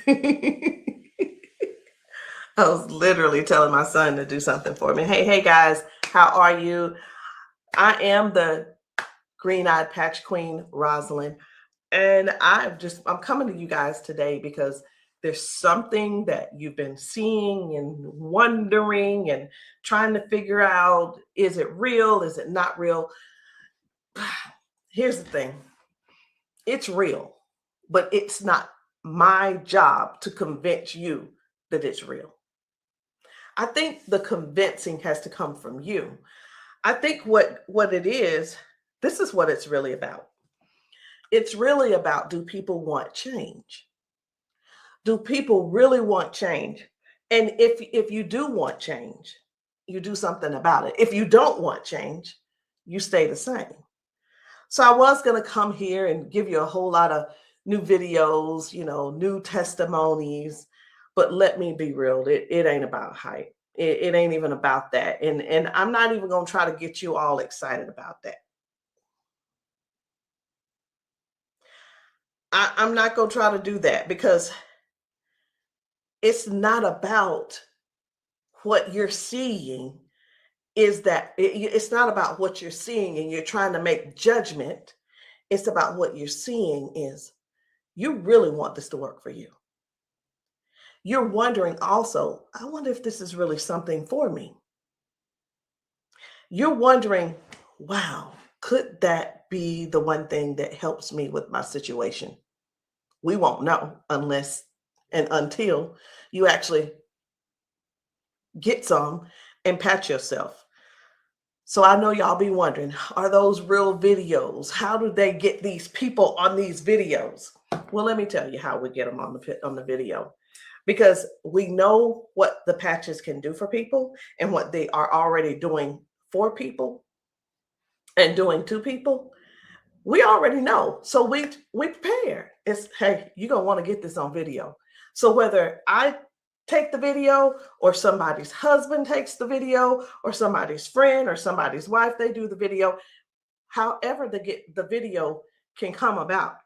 I was literally telling my son to do something for me. Hey guys, how are you? I am the green-eyed patch queen, Rosalind, and I'm coming to you guys today because there's something that you've been seeing and wondering and trying to figure out, is it real? Is it not real? Here's the thing. It's real, but it's not my job to convince you that it's real. I think the convincing has to come from you. I think what it is, this is what it's really about. It's really about, do people want change? Do people really want change? And if you do want change, you do something about it. If you don't want change, you stay the same. So I was going to come here and give you a whole lot of new videos, new testimonies, but let me be real, it ain't about hype. It ain't even about that. And I'm not even going to try to get you all excited about that. I'm not going to try to do that because it's not about what you're seeing. It's not about what you're seeing and you're trying to make judgment. It's about what you're seeing is you really want this to work for you. You're wondering also, I wonder if this is really something for me. You're wondering, wow, could that be the one thing that helps me with my situation? We won't know unless and until you actually get some and patch yourself. So I know y'all be wondering, are those real videos? How do they get these people on these videos? Well, let me tell you how we get them on the video. Because we know what the patches can do for people and what they are already doing for people and doing to people. We already know. So we prepare. It's, hey, you're going to want to get this on video. So whether I take the video or somebody's husband takes the video or somebody's friend or somebody's wife, they do the video, however the video can come about,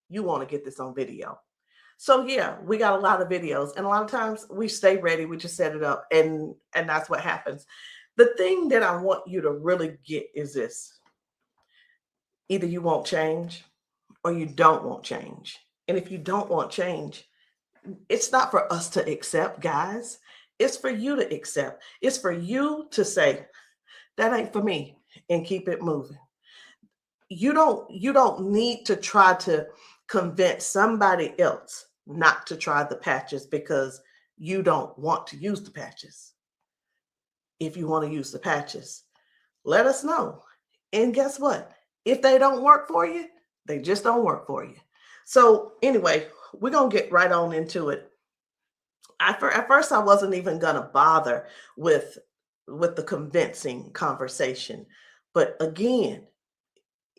you want to get this on video. So yeah, we got a lot of videos, and a lot of times we stay ready. We just set it up, and that's what happens. The thing that I want you to really get is this: either you won't change, or you don't want change. And if you don't want change, it's not for us to accept, guys. It's for you to accept. It's for you to say, that ain't for me, and keep it moving. You don't need to try to convince somebody else not to try the patches because you don't want to use the patches. If you want to use the patches, let us know. And guess what? If they don't work for you, they just don't work for you. So anyway, we're going to get right on into it. At first, I wasn't even going to bother with the convincing conversation. But again,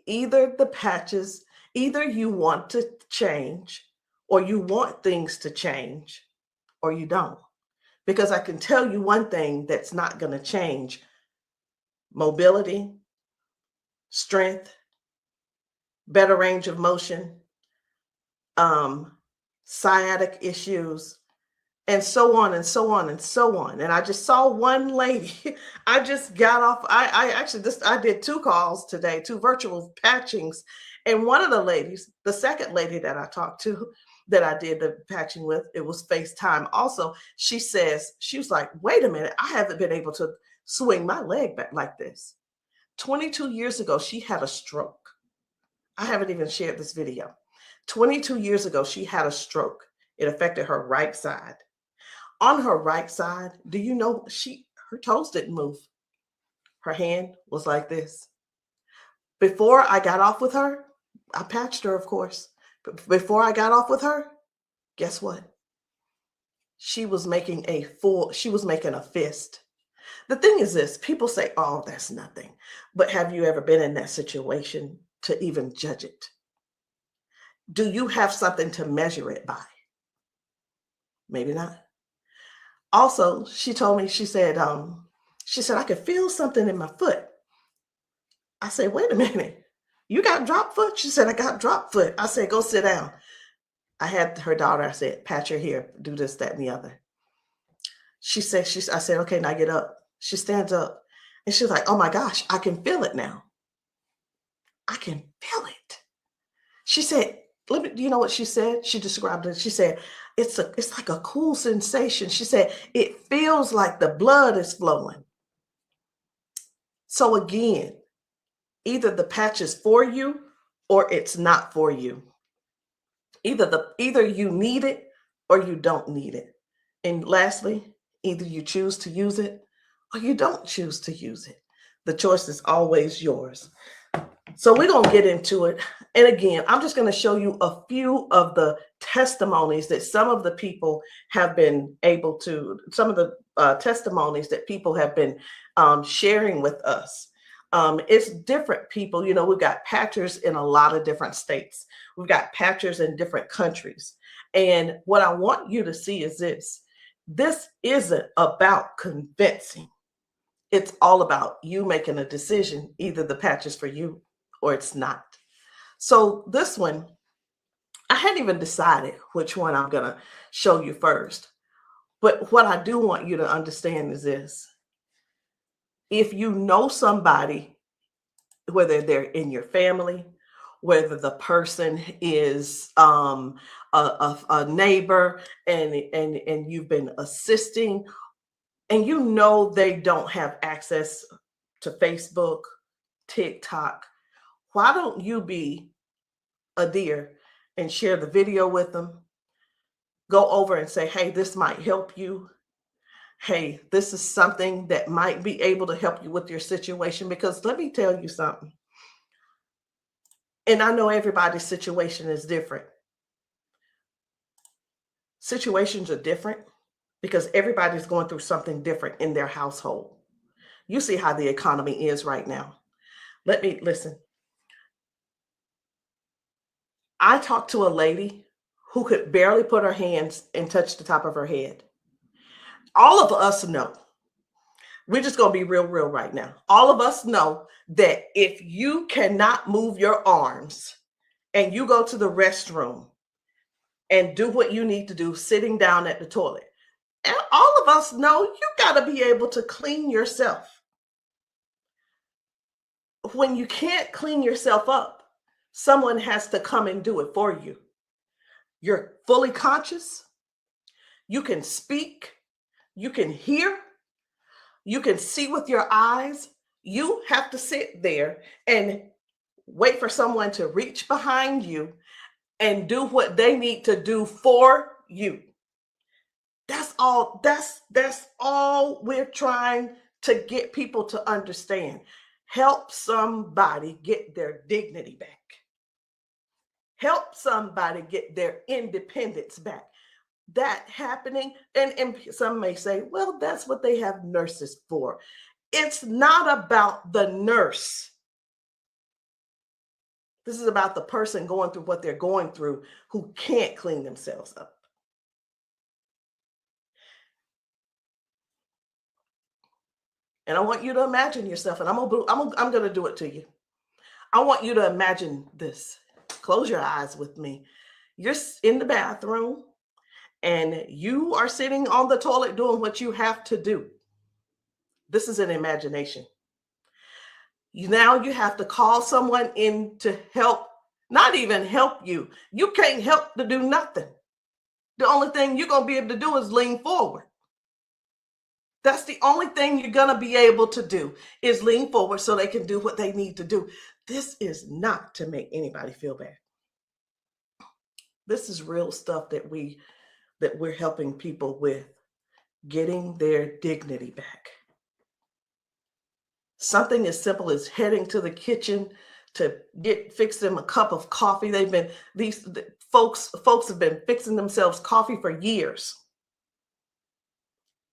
either the patches, either you want to change or you want things to change or you don't. Because I can tell you one thing that's not going to change: mobility, strength, better range of motion, sciatic issues, and so on and so on and so on. And I just saw one lady. I just got off. I did 2 calls today, 2 virtual patchings. And one of the ladies, the second lady that I talked to, that I did the patching with, it was FaceTime also. She was like, wait a minute, I haven't been able to swing my leg back like this. 22 years ago, she had a stroke. I haven't even shared this video. 22 years ago, she had a stroke. It affected her right side. On her right side, do you know her toes didn't move? Her hand was like this. Before I got off with her, I patched her, of course. But before I got off with her, guess what? She was making a fist. The thing is this: people say, oh, that's nothing. But have you ever been in that situation to even judge it? Do you have something to measure it by? Maybe not. Also, she told me, she said, I could feel something in my foot. I said, wait a minute, you got drop foot? She said, I got drop foot. I said, go sit down. I had her daughter, I said, pat your hair, do this, that, and the other. I said, okay, now get up. She stands up and she's like, oh my gosh, I can feel it now. I can feel it. She said, let me, do you know what she said? She described it. She said, it's like a cool sensation. She said, it feels like the blood is flowing. So again, either the patch is for you or it's not for you. Either you need it or you don't need it. And lastly, either you choose to use it or you don't choose to use it. The choice is always yours. So we're going to get into it. And again, I'm just going to show you a few of the testimonies that some of the people have been able to, some of the testimonies that people have been sharing with us. It's different people. You know, we've got patchers in a lot of different states. We've got patchers in different countries. And what I want you to see is this. This isn't about convincing. It's all about you making a decision. Either the patch is for you or it's not. So this one, I hadn't even decided which one I'm going to show you first. But what I do want you to understand is this. If you know somebody, whether they're in your family, whether the person is a neighbor and you've been assisting, and you know they don't have access to Facebook, TikTok, why don't you be a dear and share the video with them? Go over and say, hey, this might help you. Hey, this is something that might be able to help you with your situation. Because let me tell you something. And I know everybody's situation is different. Situations are different because everybody's going through something different in their household. You see how the economy is right now. Let me listen. I talked to a lady who could barely put her hands and touch the top of her head. All of us know, we're just going to be real right now. All of us know that if you cannot move your arms and you go to the restroom and do what you need to do sitting down at the toilet, and all of us know you got to be able to clean yourself. When you can't clean yourself up, someone has to come and do it for you. You're fully conscious. You can speak. You can hear. You can see with your eyes. You have to sit there and wait for someone to reach behind you and do what they need to do for you. That's all. That's all we're trying to get people to understand. Help somebody get their dignity back. Help somebody get their independence back. That happening, and some may say, well, that's what they have nurses for. It's not about the nurse. This is about the person going through what they're going through who can't clean themselves up. And I want you to imagine yourself, and I'm going to do it to you. I want you to imagine this. Close your eyes with me. You're in the bathroom and you are sitting on the toilet doing what you have to do. This is an imagination. Now you have to call someone in to help, not even help you. You can't help to do nothing. The only thing you're going to be able to do is lean forward. That's the only thing you're going to be able to do is lean forward so they can do what they need to do. This is not to make anybody feel bad. This is real stuff that we're helping people with, getting their dignity back. Something as simple as heading to the kitchen to fix them a cup of coffee. These folks have been fixing themselves coffee for years.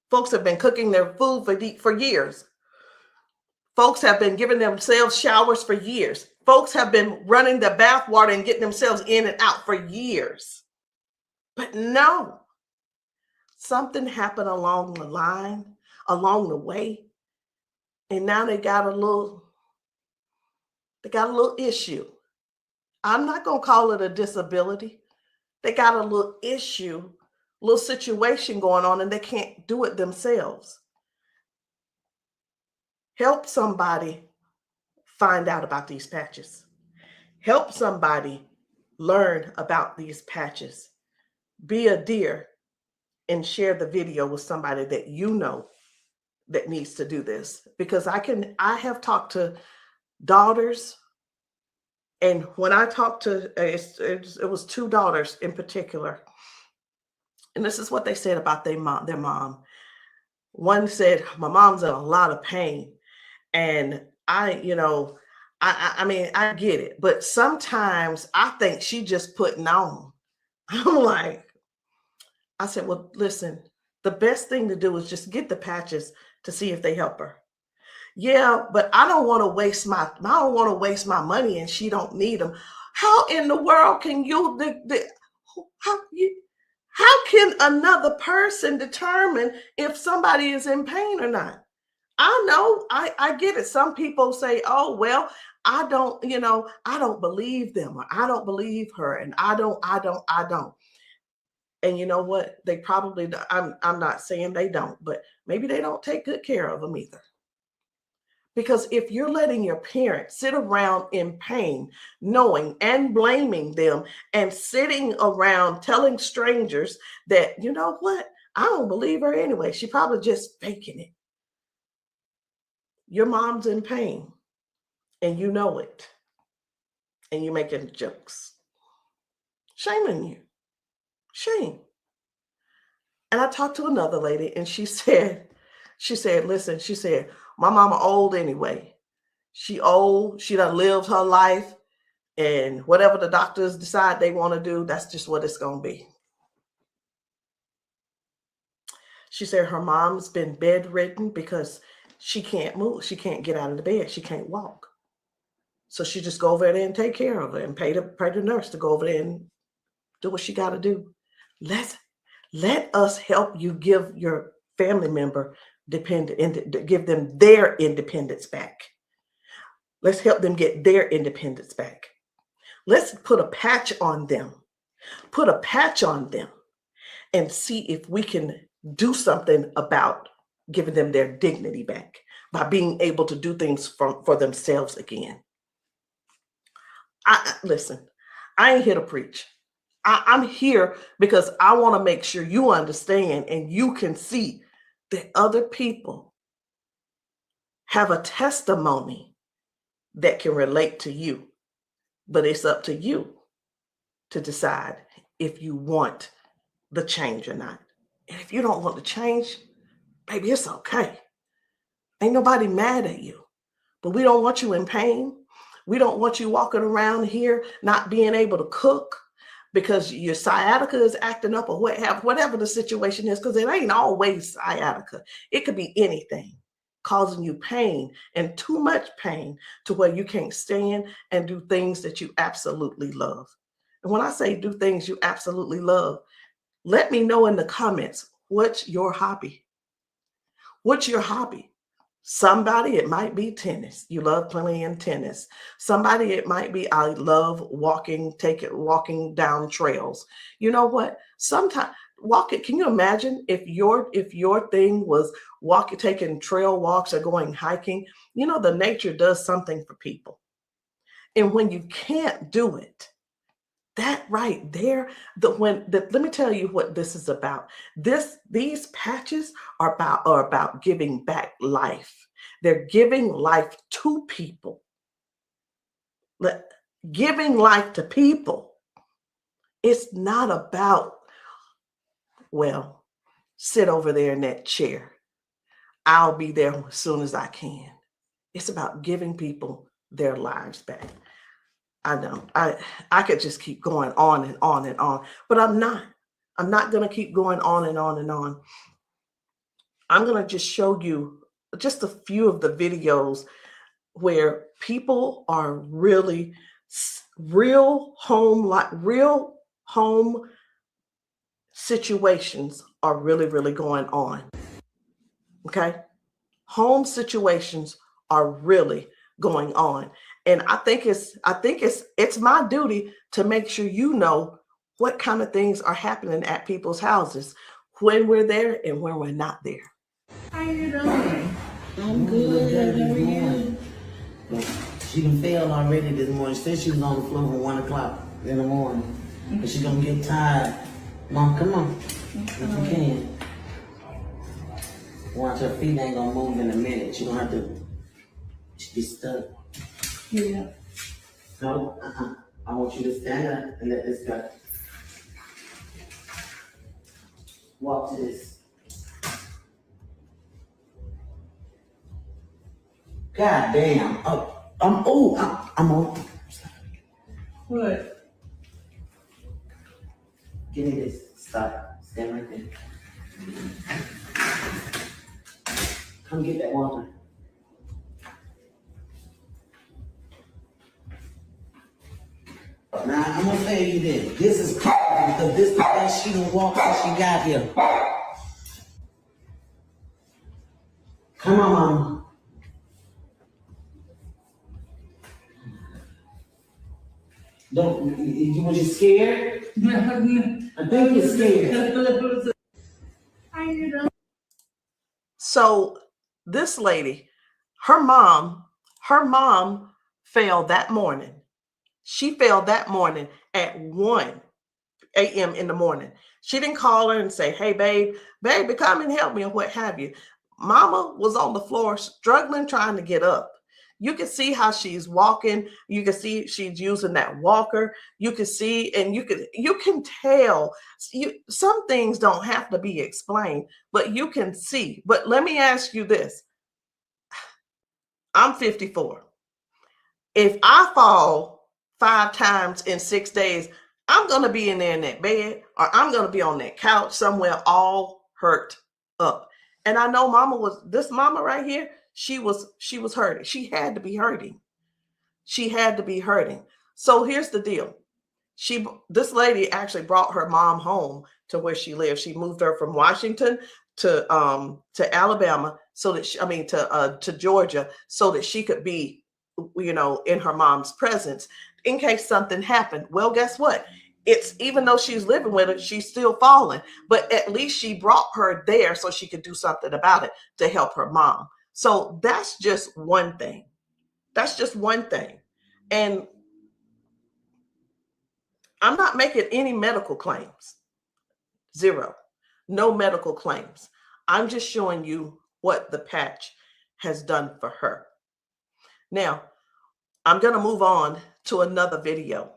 Folks have been cooking their food for years. Folks have been giving themselves showers for years. Folks have been running the bath water and getting themselves in and out for years. But no, something happened along the line, along the way, and now they got a little issue. I'm not going to call it a disability They got a little issue, little situation going on, and they can't do it themselves. Help somebody find out about these patches. Help somebody learn about these patches. Be a dear and share the video with somebody that you know that needs to do this. Because I have talked to daughters, and when I talked to, it was two daughters in particular, and this is what they said about their mom. One said, my mom's in a lot of pain. And I mean, I get it, but sometimes I think she just putting on. I'm like, I said, well, listen, the best thing to do is just get the patches to see if they help her. Yeah, but I don't want to waste my money and she don't need them. How in the world can how can another person determine if somebody is in pain or not? I know, I get it. Some people say, oh, well, I don't believe them, or I don't believe her, and I don't. And you know what? They probably, I'm not saying they don't, but maybe they don't take good care of them either. Because if you're letting your parents sit around in pain, knowing and blaming them, and sitting around telling strangers that, you know what, I don't believe her anyway, she probably just faking it. Your mom's in pain and you know it, and you're making jokes. Shame on you. Shame. And I talked to another lady and she said, listen, she said, my mama old anyway. She old, she done lived her life, and whatever the doctors decide they want to do, that's just what it's going to be. She said her mom's been bedridden because she can't move. She can't get out of the bed. She can't walk. So she just go over there and take care of her and pay the nurse to go over there and do what she got to do. Let us help you give your family member give them their independence back. Let's help them get their independence back. Let's put a patch on them. Put a patch on them and see if we can do something about giving them their dignity back by being able to do things for themselves again. Listen, I ain't here to preach. I'm here because I want to make sure you understand and you can see that other people have a testimony that can relate to you. But it's up to you to decide if you want the change or not. And if you don't want the change, baby, it's okay. Ain't nobody mad at you. But we don't want you in pain. We don't want you walking around here not being able to cook because your sciatica is acting up, or whatever the situation is, because it ain't always sciatica. It could be anything causing you pain, and too much pain to where you can't stand and do things that you absolutely love. And when I say do things you absolutely love, let me know in the comments, what's your hobby? What's your hobby? Somebody, it might be tennis. You love playing tennis. Somebody, it might be, I love walking down trails. You know what? Sometimes walking, can you imagine if your thing was taking trail walks or going hiking? You know, the nature does something for people. And when you can't do it, that right there, let me tell you what this is about. These patches are about giving back life. They're giving life to people. Giving life to people. It's not about, well, sit over there in that chair. I'll be there as soon as I can. It's about giving people their lives back. I know I could just keep going on and on and on, but I'm not going to keep going on and on and on. I'm going to just show you just a few of the videos where people are really real home situations are really going on. Okay. Home situations are really going on. And I think it's my duty to make sure you know what kind of things are happening at people's houses when we're there and when we're not there. How you doing? I'm good. How are you? She done failed already this morning. She said she was on the floor from 1 o'clock in the morning. But she gonna get tired. Mom, come on. If you can. Watch, her feet ain't gonna move in a minute. She gonna have to be stuck. Yeah. No, I want you to stand up and let this go. Walk to this. God damn. I'm on. What? Give me this. Stop. Stand right there. Come get that water. Now, I'm gonna tell you this. This is powerful because this is the best she done walked since she got here. Come on, Mama. Don't, was you scared? I think you're scared. How you doing? So this lady, her mom fell that morning. She fell that morning at 1 a.m. in the morning. She didn't call her and say, hey, baby, come and help me, or what have you. Mama was on the floor struggling, trying to get up. You can see how she's walking. You can see she's using that walker. You can see, and you can tell. Some things don't have to be explained, but you can see. But let me ask you this. I'm 54. If I fall 5 times in 6 days, I'm going to be in there in that bed, or I'm going to be on that couch somewhere all hurt up. And I know this mama right here, she was hurting. She had to be hurting. She had to be hurting. So here's the deal. This lady actually brought her mom home to where she lived. She moved her from Washington to Alabama to Georgia, so that she could be, in her mom's presence in case something happened. Well, guess what? It's, even though she's living with her, she's still falling, but at least she brought her there so she could do something about it to help her mom. So that's just one thing. That's just one thing. And I'm not making any medical claims. Zero. No medical claims. I'm just showing you what the patch has done for her. Now, I'm going to move on to another video.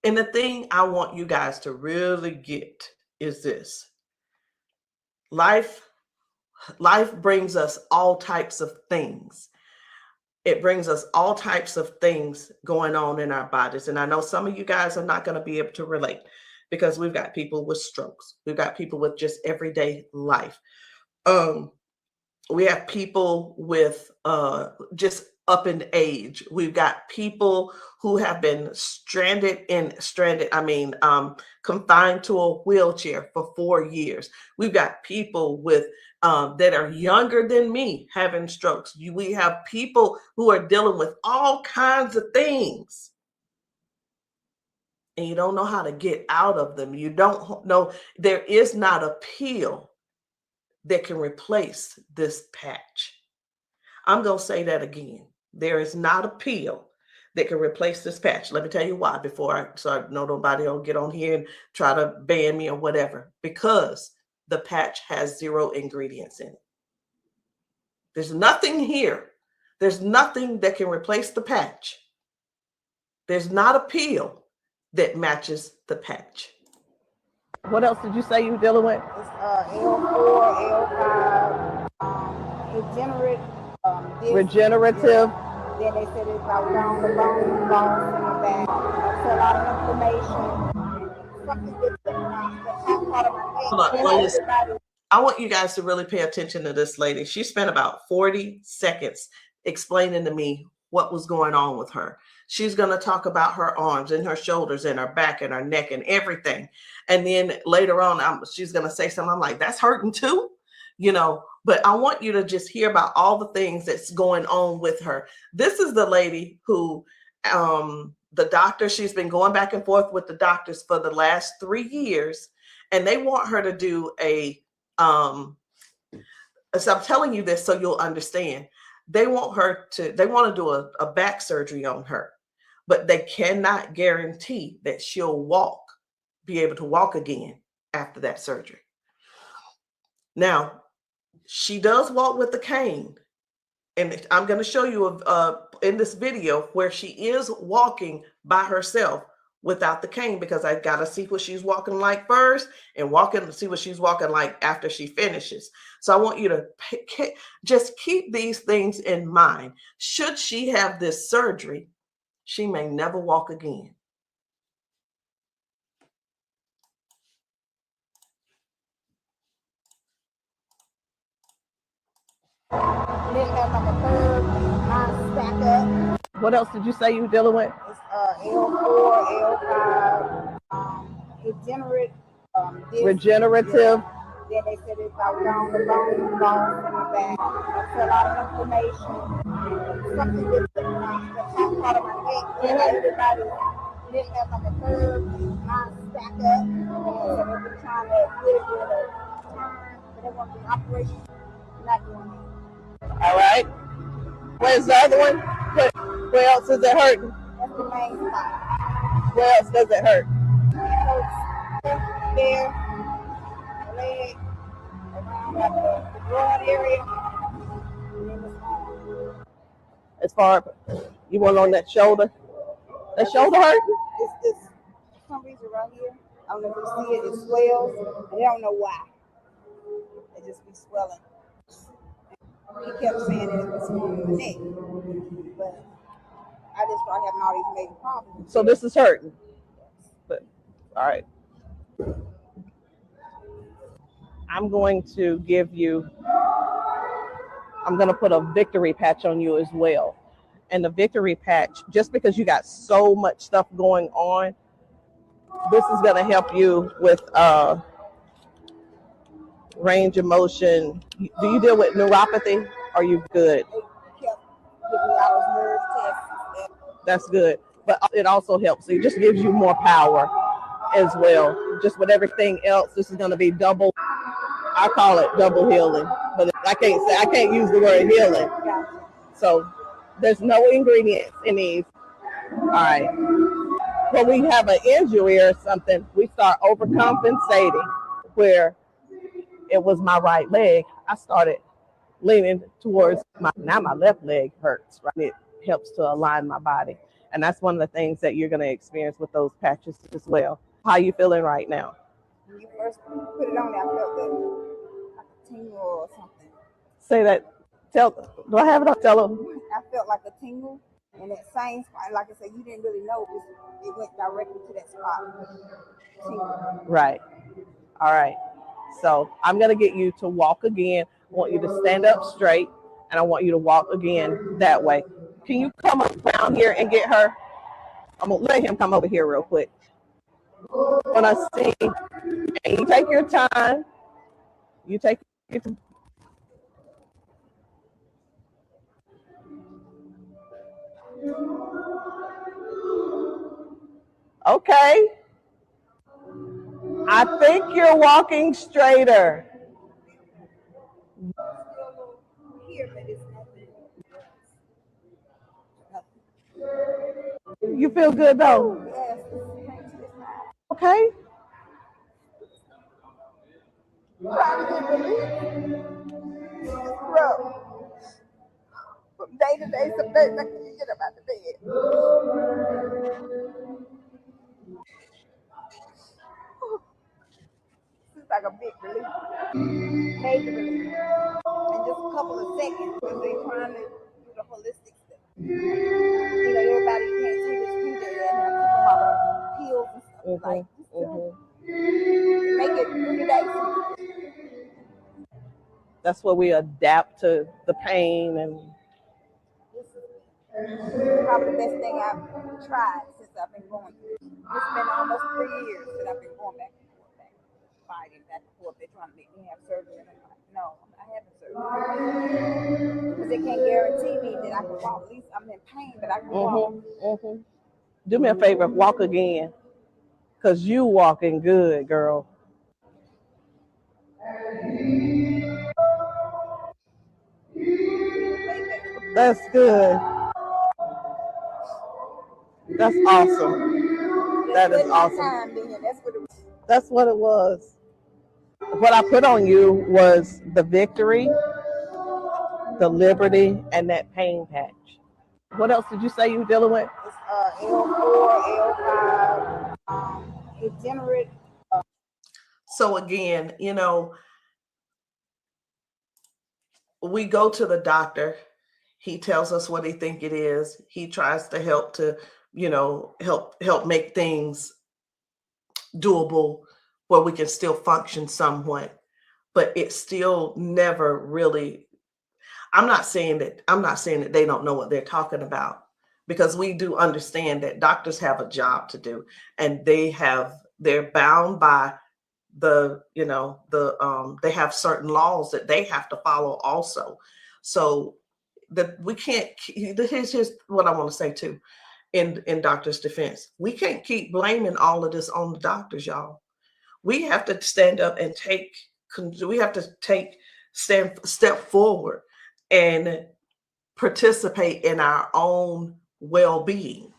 And the thing I want you guys to really get is this. Life brings us all types of things. It brings us all types of things going on in our bodies. And I know some of you guys are not going to be able to relate, because we've got people with strokes. We've got people with just everyday life. We have people with just up in age. We've got people who have been confined to a wheelchair for 4 years. We've got people with that are younger than me having strokes. We have people who are dealing with all kinds of things, and you don't know how to get out of them. You don't know. There is not a pill that can replace this patch. I'm going to say that again. There is not a pill that can replace this patch. Let me tell you why, so I know nobody will get on here and try to ban me or whatever. Because the patch has 0 ingredients in it. There's nothing here. There's nothing that can replace the patch. There's not a pill that matches the patch. What else did you say you were dealing with? It's L4, L5, regenerative. Yeah. Then they said it's about down the bone, bones in the back. That's a lot of inflammation. Something that's part of my head. I want you guys to really pay attention to this lady. She spent about 40 seconds explaining to me what was going on with her. She's going to talk about her arms and her shoulders and her back and her neck and everything. And then later on, she's going to say something. I'm like, that's hurting too, but I want you to just hear about all the things that's going on with her. This is the lady who the doctor, she's been going back and forth with the doctors for the last 3 years, and they want her to do a so I'm telling you this so you'll understand. They want to do a back surgery on her, but they cannot guarantee that she'll be able to walk again after that surgery. Now, she does walk with the cane, and I'm going to show you in this video where she is walking by herself without the cane, because I got to see what she's walking like first and see what she's walking like after she finishes. So I want you to just keep these things in mind. Should she have this surgery, she may never walk again. Then have like a curve, mine stack up. What else did you say you were dealing with? It's L4, L5, regenerative. Yeah. Then they said it's like down the bone in the back. That's a lot of inflammation. Something with the top part of my neck. And everybody didn't have like a curve, mine stack up. So they've been trying to get it with a turn, but they want the operation. Not doing it. All right. Where's the other one? Where else is it hurting? That's the main spot. Where else does it hurt? It hurts there, leg, around like the broad area, and then the arm. As far you want on that shoulder? That shoulder hurt? It's this, for some reason right here, I don't know if you see it, it swells, and I don't know why. It just be swelling. He kept saying that it was from the neck, but I just started having all these major problems. So this is hurting. But, all right. I'm going to put a victory patch on you as well. And the victory patch, just because you got so much stuff going on, this is going to help you with range of motion. Do you deal with neuropathy? Are you good? They kept giving me all those nerve tests. That's good. But it also helps. It just gives you more power as well. Just with everything else, this is going to be double. I call it double healing, but I can't use the word healing. So there's no ingredients in these. All right. When we have an injury or something, we start overcompensating. Where it was my right leg, I started leaning towards my left leg hurts, right? It helps to align my body. And that's one of the things that you're going to experience with those patches as well. How are you feeling right now? When you first put it on there, I felt like a tingle or something. Say that. Do I have it up? Tell them. I felt like a tingle in that same spot. Like I said, you didn't really know it went directly to that spot. Tingle. Right. All right. So I'm going to get you to walk again. I want you to stand up straight, and I want you to walk again that way. Can you come around here and get her? I'm going to let him come over here real quick. When I sing, and you take your time. You take your time. Okay. I think you're walking straighter. You feel good though? Okay. From day to day, some days I can't get up out of bed. It's like a big relief, major relief, in just a couple of seconds because they're trying to do the holistic stuff. You know, everybody can't see this picture and have to come out of pills and stuff like make it 3 days. That's where we adapt to the pain, and this is probably the best thing I've tried since I've been going through. It's been almost 3 years that I've been going back and forth, fighting back and forth. They're trying to make me have surgery, and I'm like, no, I'm not having surgery because they can't guarantee me that I can walk. At least I'm in pain, but I can walk. Do me a favor, walk again, because you walking good, girl. That's good. That's awesome. That is awesome. That's what it was. What I put on you was the victory, the liberty, and that pain patch. What else did you say you were dealing with? It's L4, L5, degenerate. So again, we go to the doctor. He tells us what he think it is. He tries to help help make things doable where we can still function somewhat, but it's still never really. I'm not saying that they don't know what they're talking about, because we do understand that doctors have a job to do, and they're bound by they have certain laws that they have to follow also. So that we can't. Here's what I want to say too. In doctors' defense, we can't keep blaming all of this on the doctors, y'all. We have to stand up and step forward and participate in our own well-being.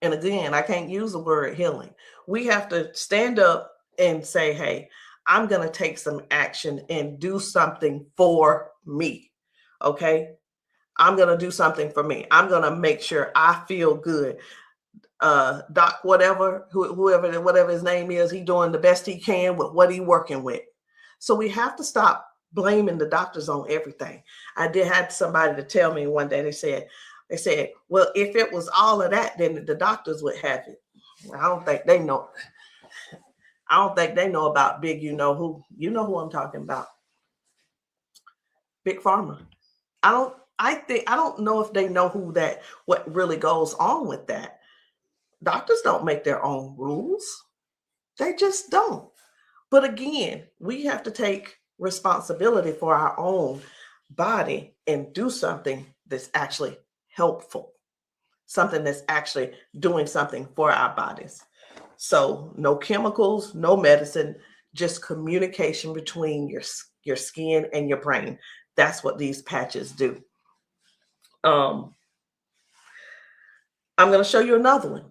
And again, I can't use the word healing. We have to stand up and say, hey, I'm going to take some action and do something for me. Okay. I'm going to do something for me. I'm going to make sure I feel good. Doc, whatever his name is, he's doing the best he can with what he's working with. So we have to stop blaming the doctors on everything. I had somebody to tell me one day, they said, well, if it was all of that, then the doctors would have it. I don't think they know. I don't think they know about big, you know who I'm talking about. Big Pharma. I don't know if they know what really goes on with that. Doctors don't make their own rules. They just don't. But again, we have to take responsibility for our own body and do something that's actually helpful, something that's actually doing something for our bodies. So no chemicals, no medicine, just communication between your skin and your brain. That's what these patches do. I'm going to show you another one.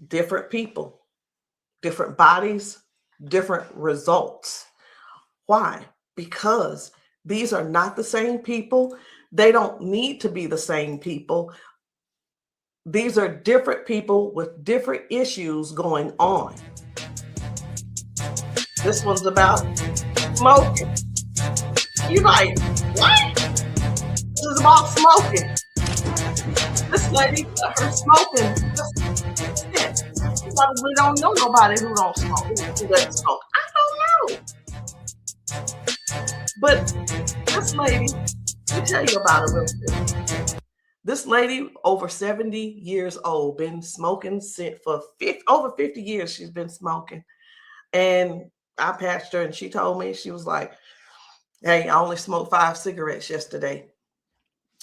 Different people, different bodies, different results. Why? Because these are not the same people. They don't need to be the same people. These are different people with different issues going on. This one's about smoking. You're like, what? This is about smoking. This lady, her smoking. You probably don't know nobody who don't smoke, who doesn't smoke. I don't know. But this lady, let me tell you about her real quick. This lady, over 70 years old, been smoking for over 50 years. She's been smoking. And I patched her, and she told me, she was like, hey, I only smoked 5 cigarettes yesterday.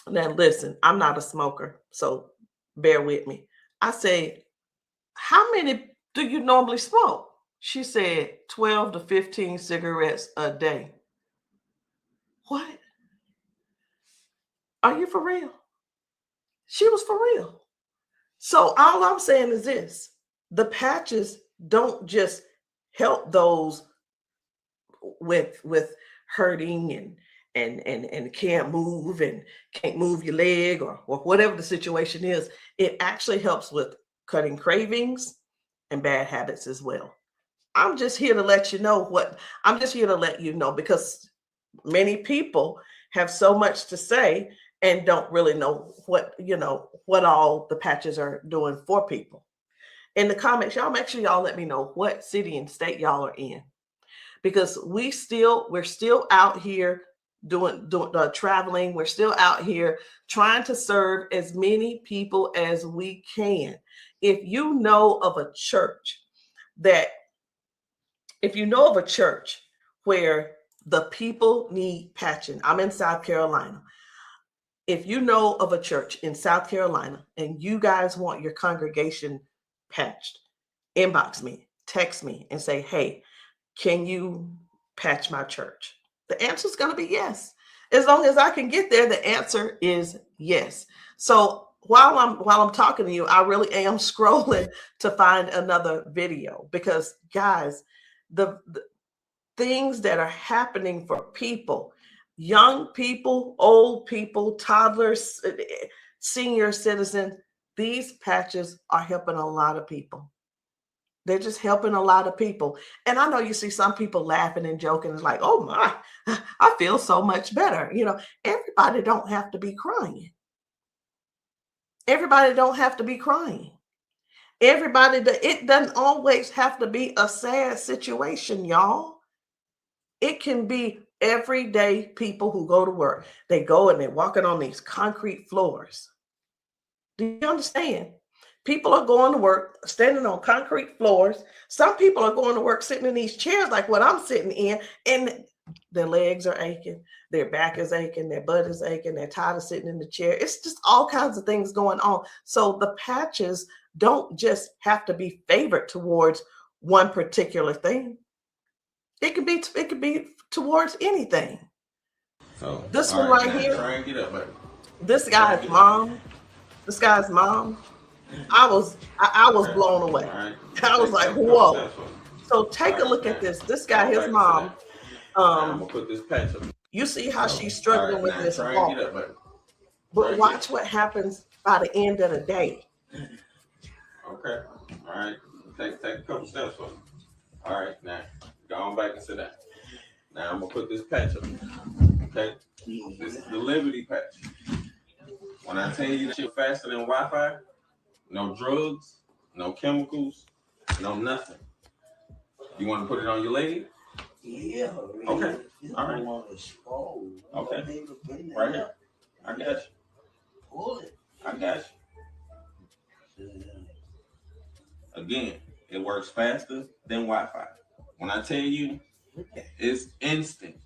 Now, listen, I'm not a smoker, so bear with me. I said, how many do you normally smoke? She said 12 to 15 cigarettes a day. What? Are you for real? She was for real. So all I'm saying is this: the patches don't just help those with hurting and can't move and can't move your leg or whatever the situation is. It actually helps with cutting cravings and bad habits as well. I'm just here to let you know because many people have so much to say and don't really know what all the patches are doing for people. In the comments, y'all make sure y'all let me know what city and state y'all are in, because we're still out here doing traveling. We're still out here trying to serve as many people as we can. If you know of a church where the people need patching, I'm in South Carolina. if you know of a church in South Carolina and you guys want your congregation patched, inbox me, text me, and say, hey, can you patch my church? The answer is going to be yes. As long as I can get there, the answer is yes. So while I'm talking to you, I really am scrolling to find another video, because guys, the things that are happening for people, young people, old people, toddlers, senior citizens, these patches are helping a lot of people. They're just helping a lot of people. And I know you see some people laughing and joking. It's like, oh my, I feel so much better. You know, everybody don't have to be crying. Everybody don't have to be crying. It doesn't always have to be a sad situation, y'all. It can be everyday people who go to work. They go and they're walking on these concrete floors. Do you understand? People are going to work standing on concrete floors. Some people are going to work sitting in these chairs like what I'm sitting in, and their legs are aching, their back is aching, their butt is aching, they're tired of sitting in the chair. It's just all kinds of things going on. So the patches don't just have to be favored towards one particular thing. It could be towards anything. So this one right here, try and get up, baby. This guy's mom, I was blown away. Right. I was like, whoa. So take a look at this. This guy, his mom, I'm gonna put this patch up. you see how she's struggling with this try walk. and get up, baby. But watch what happens by the end of the day. Okay. All right. Take a couple steps for me. All right. Now go on back and sit down. Now I'm gonna put this patch up. Okay. This is the Liberty patch. When I tell you that you're faster than Wi-Fi, no drugs, no chemicals, no nothing. You want to put it on your leg? Yeah. Okay. All right. Okay. Right here. I got you. Pull it. I got you. Again, it works faster than Wi-Fi. When I tell you, it's instant.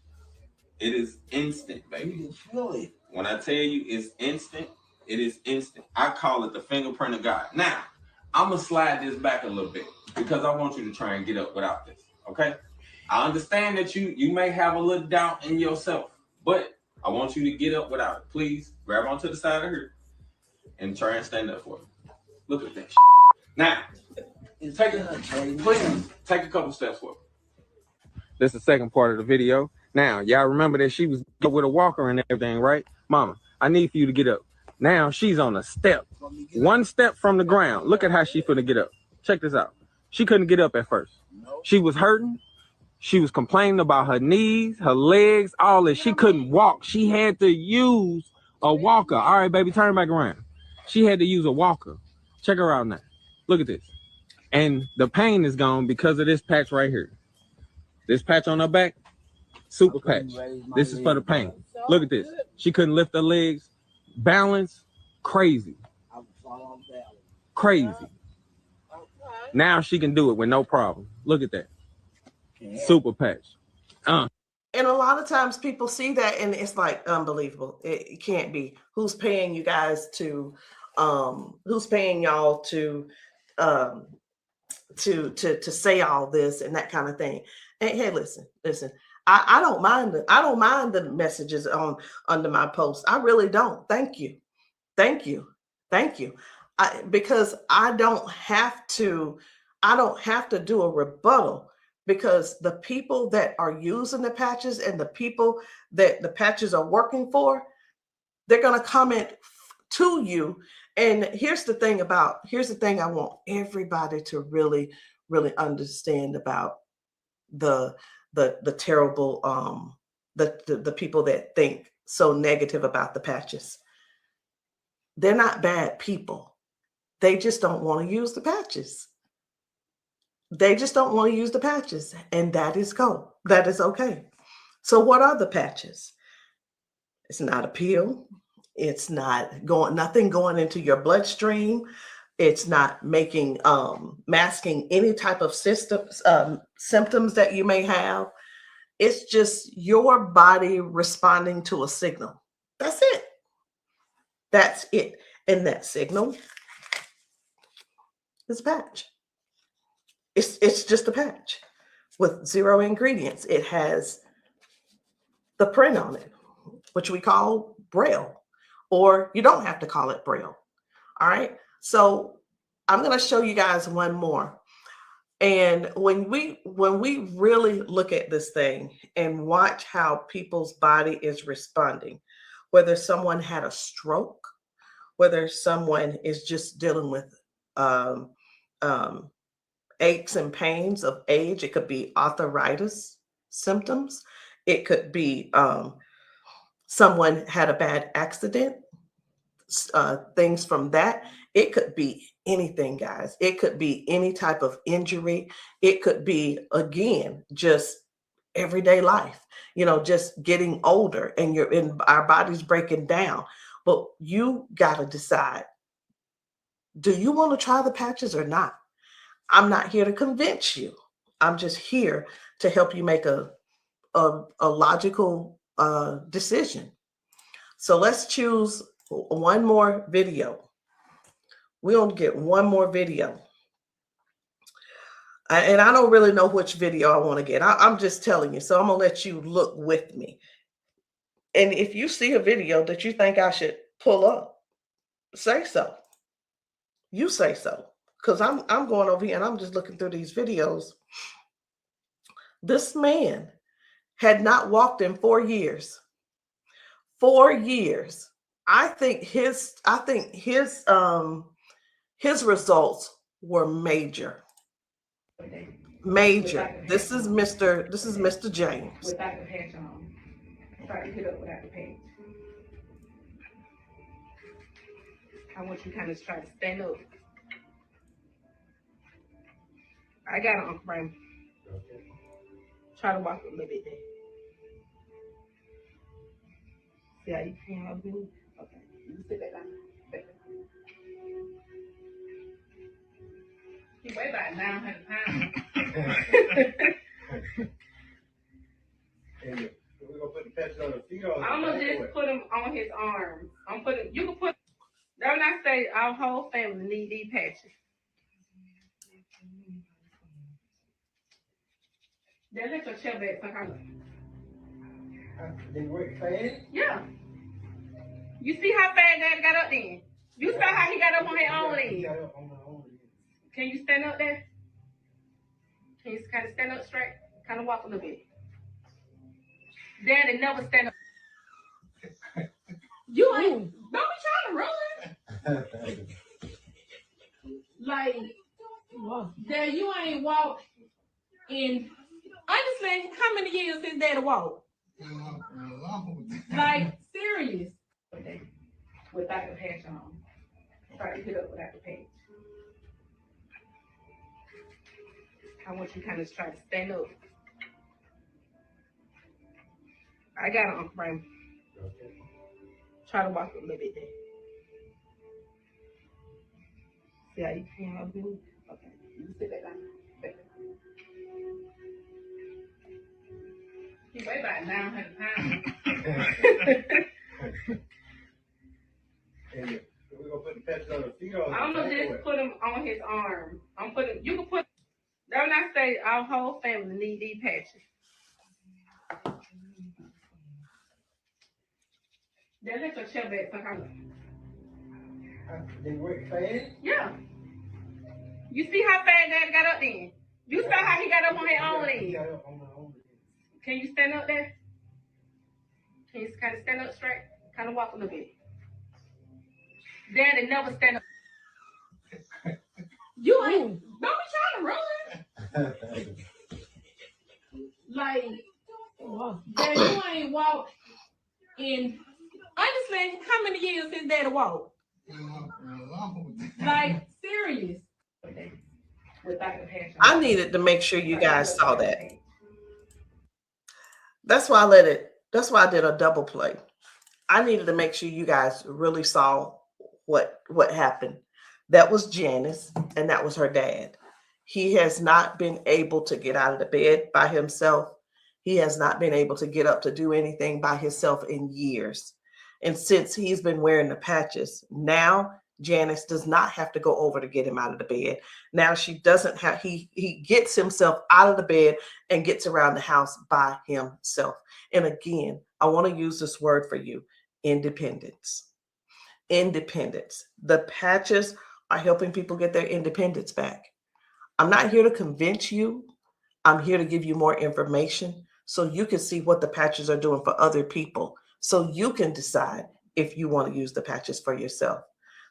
It is instant, baby. You can feel it. When I tell you it's instant, it is instant. I call it the fingerprint of God. Now, I'm going to slide this back a little bit because I want you to try and get up without this, okay? I understand that you may have a little doubt in yourself, but I want you to get up without it. Please grab onto the side of her and try and stand up for me. Look at that shit. Now, take a couple steps forward. This is the second part of the video. Now, y'all remember that she was with a walker and everything, right? Mama, I need for you to get up. Now she's on a step. One step from the ground. Look at how she finna get up. Check this out. She couldn't get up at first. She was hurting. She was complaining about her knees, her legs, all this. She couldn't walk. She had to use a walker. All right, baby, turn back around. She had to use a walker. Check her out now. Look at this. And the pain is gone because of this patch right here. This patch on her back, super patch. This is for the pain. Look at this. She couldn't lift her legs. Balance, crazy. Crazy. Now she can do it with no problem. Look at that. Super patch. And a lot of times people see that and it's like unbelievable. It can't be. Who's paying you guys to who's paying y'all to say all this and that kind of thing. And hey, listen. I don't mind the messages under my post. I really don't. Thank you. Because I don't have to do a rebuttal, because the people that are using the patches and the people that the patches are working for, they're going to comment to you. And here's the thing I want everybody to really, really understand about the terrible, the people that think so negative about the patches. They're not bad people. They just don't want to use the patches. And that is cool. That is okay. So what are the patches? It's not a pill. It's not nothing going into your bloodstream. It's not masking any type of symptoms that you may have. It's just your body responding to a signal. That's it. That's it. And that signal is a patch. It's just a patch with 0 ingredients. It has the print on it, which we call Braille, or you don't have to call it Braille. All right. So I'm going to show you guys one more. And when we really look at this thing and watch how people's body is responding, whether someone had a stroke, whether someone is just dealing with aches and pains of age, it could be arthritis symptoms, it could be someone had a bad accident, things from that. It could be anything, guys. It could be any type of injury. It could be, again, just everyday life, just getting older and our body's breaking down. But you got to decide, do you want to try the patches or not? I'm not here to convince you. I'm just here to help you make a logical decision. So let's choose one more video. We're going to get one more video. And I don't really know which video I want to get. I'm just telling you. So I'm going to let you look with me. And if you see a video that you think I should pull up, say so. You say so. Because I'm going over here and I'm just looking through these videos. This man had not walked in 4 years. 4 years. I think his results were major. Major. This is Mr. James. Without the patch on. Try to hit up without the patch. I want you to kind of try to stand up. I got it, Uncle Brian. Try to walk a little bit there. See how you can help me? Okay. You sit back down. He weigh about 900 pounds. We're gonna put the patches on the feet or I'm gonna just put them on his arms. You can put, that when I say our whole family need these patches. Then let your chair back some kind of. They work fast? Yeah. You see how fast Daddy got up then? You saw how he got up on his own leg. Can you stand up there? Can you kind of stand up straight? Kind of walk a little bit. Daddy never stand up. You ain't, don't be trying to run. Like, Dad, you ain't walked in, honestly, how many years since Daddy walked? Like, serious. Without the patch on. Try to hit up without the patch. I want you to kind of try to stand up. I got it, Uncle Brian. Try to walk a little bit there. See how you can help me? Okay. You sit back down. He weigh about 900 pounds. We're gonna put the patches on the feet or I'm gonna just put them on his arm. You can put, that when I say our whole family need these patches. Then let your chair back some kind of. They work fast? Yeah. You see how fast Daddy got up then? You saw how he got up on his own leg. Can you stand up there? Can you kind of stand up straight? Kind of walk a little bit. Daddy never stand up. You ain't, don't be trying to run. Like, Daddy, you ain't walked in, honestly, how many years since Daddy walked? Like, serious. Without the patch on. I needed to make sure you guys saw that. That's why I did a double play. I needed to make sure you guys really saw what happened. That was Janice, and that was her dad. He has not been able to get out of the bed by himself. He has not been able to get up to do anything by himself in years. And since he's been wearing the patches, now Janice does not have to go over to get him out of the bed. Now she doesn't have, he gets himself out of the bed and gets around the house by himself. And again, I want to use this word for you, independence. Independence. The patches are helping people get their independence back. I'm not here to convince you. I'm here to give you more information so you can see what the patches are doing for other people, so you can decide if you want to use the patches for yourself.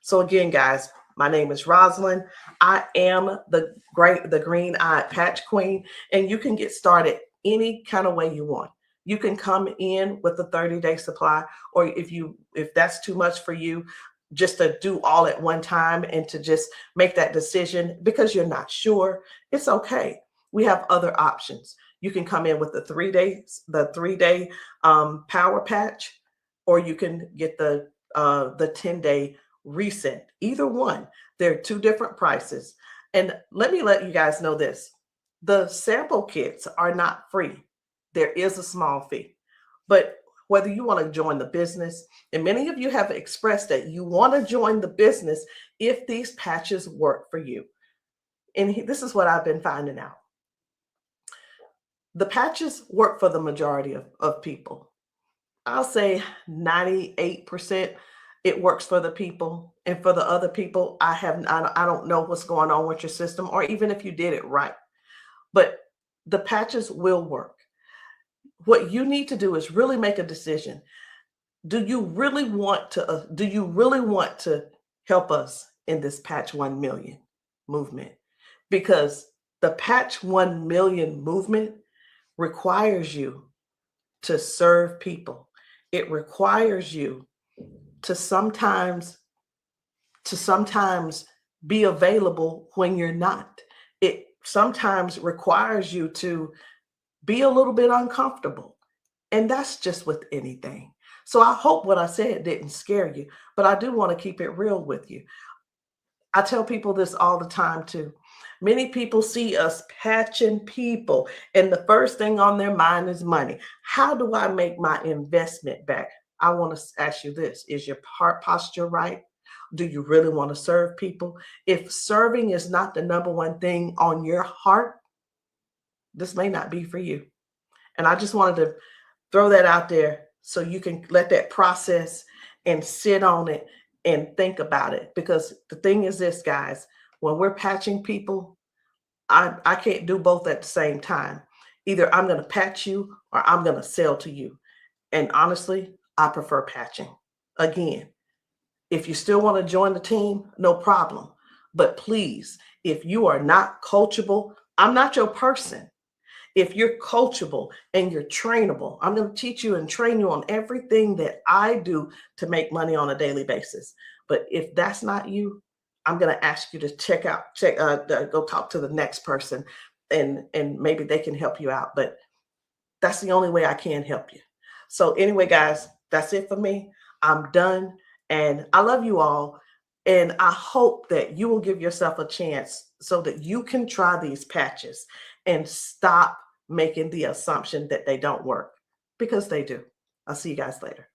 So again, guys, my name is Rosalind. I am the green-eyed patch queen, and you can get started any kind of way you want. You can come in with a 30-day supply, or if that's too much for you, just to do all at one time and to just make that decision because you're not sure, it's okay. We have other options. You can come in with the 3-day power patch, or you can get the 10-day reset. Either one. There are two different prices. And let me let you guys know this. The sample kits are not free. There is a small fee. But whether you want to join the business, and many of you have expressed that you want to join the business if these patches work for you. And this is what I've been finding out. The patches work for the majority of people. I'll say 98% it works for the people. And for the other people, I don't know what's going on with your system, or even if you did it right. But the patches will work. What you need to do is really make a decision. Do you really want to help us in this Patch 1 Million movement? Because the Patch 1 Million movement requires you to serve people. It requires you to sometimes be available when you're not. It sometimes requires you to be a little bit uncomfortable. And that's just with anything. So I hope what I said didn't scare you, but I do want to keep it real with you. I tell people this all the time too. Many people see us patching people, and the first thing on their mind is money. How do I make my investment back? I want to ask you this. Is your heart posture right? Do you really want to serve people? If serving is not the number one thing on your heart, this may not be for you. And I just wanted to throw that out there so you can let that process and sit on it and think about it. Because the thing is this, guys, when we're patching people, I can't do both at the same time. Either I'm going to patch you or I'm going to sell to you. And honestly, I prefer patching. Again, if you still want to join the team, no problem. But please, if you are not coachable, I'm not your person. If you're coachable and you're trainable, I'm going to teach you and train you on everything that I do to make money on a daily basis. But if that's not you, I'm going to ask you to go talk to the next person, and maybe they can help you out. But that's the only way I can help you. So anyway, guys, that's it for me. I'm done. And I love you all. And I hope that you will give yourself a chance so that you can try these patches and stop making the assumption that they don't work, because they do. I'll see you guys later.